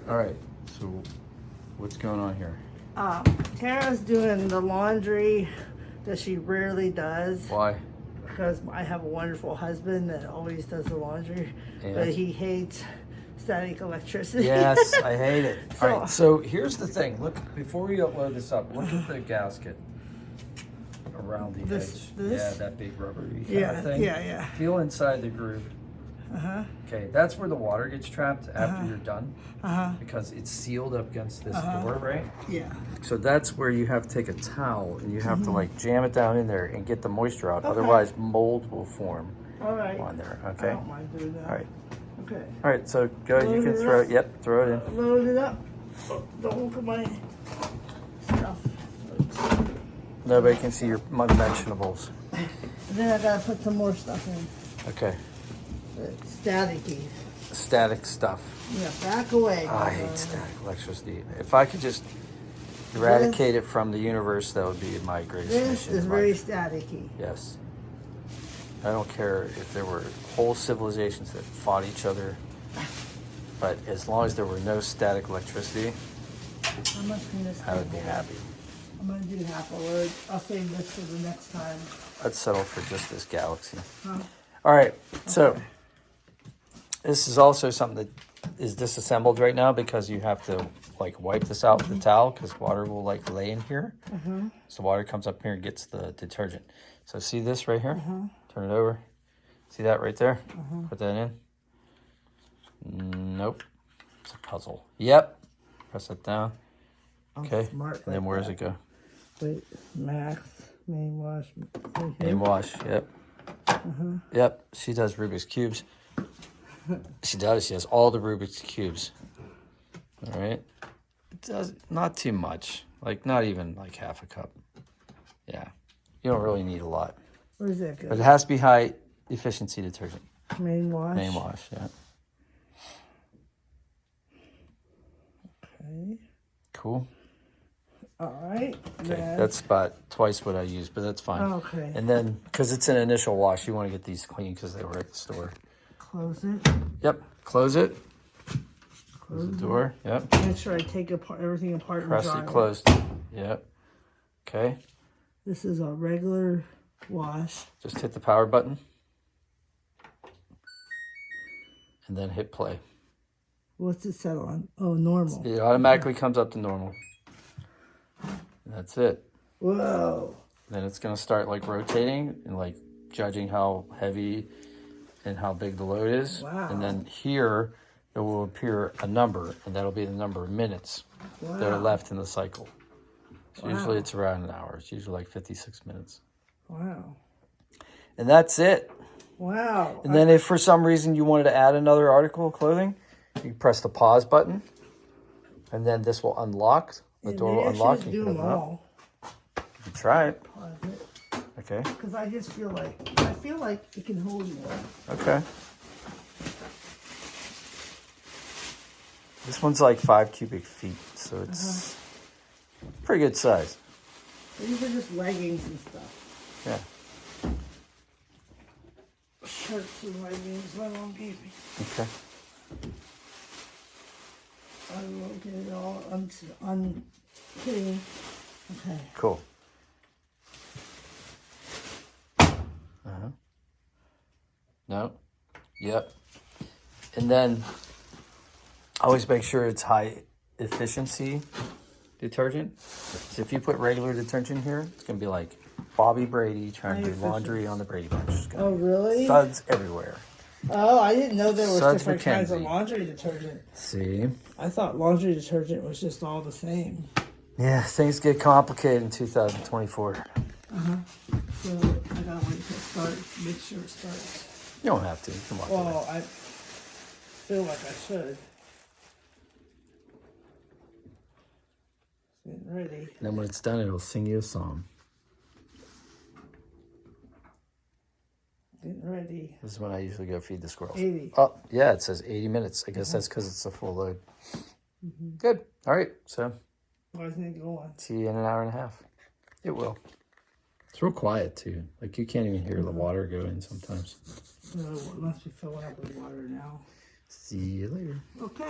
All right, so what's going on here? Kara's doing the laundry that she rarely does. Why? Because I have a wonderful husband that always does the laundry, but he hates static electricity. Yes, I hate it. So, all right, so here's the thing. Look, before we upload this up, look at the gasket around the edge. Yeah, that big rubbery kind of thing. Yeah. Feel inside the groove. Okay, that's where the water gets trapped after you're done, because it's sealed up against this door, right? Yeah. So that's where you have to take a towel and you have to like jam it down in there and get the moisture out. Otherwise, mold will form on there. Okay. I don't mind doing that. All right. Okay. All right. So go. You can throw it. Yep. Throw it in. Load it up. Don't look at my stuff. Nobody can see your unmentionables. And then I gotta put some more stuff in. Okay. Staticky. Static stuff. Yeah, back away. I hate static electricity. If I could just eradicate it from the universe, that would be my greatest mission. This is very staticky. Yes. I don't care if there were whole civilizations that fought each other, but as long as there were no static electricity, How much can this I would be happy. I'm gonna do half a load. I'll save this for the next time. I'd settle for just this galaxy. Huh? All right, so this is also something that is disassembled right now because you have to like wipe this out with the towel because water will like lay in here. So water comes up here and gets the detergent. So see this right here? Turn it over. See that right there? Put that in. Nope. It's a puzzle. Yep. Press that down. Okay. Smart And then where does it go? Wait, max, main wash. Main wash. Yep. Yep. She does Rubik's Cubes. She does. She has all the Rubik's Cubes. All right. It does not too much. Like not even like half a cup. Yeah. You don't really need a lot. Where's that go? But it has to be high efficiency detergent. Main wash. Main wash, yeah. Okay. Cool. All right. Okay, that's about twice what I used, but that's fine. Okay. And then, because it's an initial wash, you want to get these clean because they were at the store. Close it. Yep. Close it. Close the door. Yep. Make sure I take everything apart Press and dry it closed. Yep. Okay. This is a regular wash. Just hit the power button. And then hit play. What's it set on? Oh, normal. It automatically comes up to normal. That's it. Whoa. Then it's going to start like rotating and like judging how heavy and how big the load is. Wow. And then here it will appear a number, and that'll be the number of minutes that are left in the cycle. So usually it's around an hour. It's usually like 56 minutes. Wow. And that's it. Wow. And then if for some reason you wanted to add another article of clothing, you press the pause button, and then this will unlock. The door will unlock. You can open it up. You can try it. Pause it. Okay. Because I just feel like, it can hold more. Okay. This one's like 5 cubic feet, so it's pretty good size. These are just leggings and stuff. Yeah. Shirts and leggings my mom gave me. Okay. I will get it all unclean. Okay. Cool. No. Yep. And then always make sure it's high efficiency detergent. So if you put regular detergent here, it's going to be like Bobby Brady trying to do laundry on the Brady Bunch. Oh, really? Suds everywhere. Oh, I didn't know there was Suds different kinds of McKenzie. laundry detergent. See? I thought laundry detergent was just all the same. Yeah, things get complicated in 2024. So I gotta wait till it starts, make sure it starts. You don't have to. You can walk away. Well, I feel like I should. It's getting ready. And then when it's done, it'll sing you a song. Getting ready. This is when I usually go feed the squirrels. 80. Oh, yeah, it says 80 minutes. I guess that's because it's a full load. Good. All right. So Why isn't it going? see you in an hour and a half. It will. It's real quiet, too. Like, you can't even hear the water go in sometimes. So it must be filling up with water now. See you later. Okay.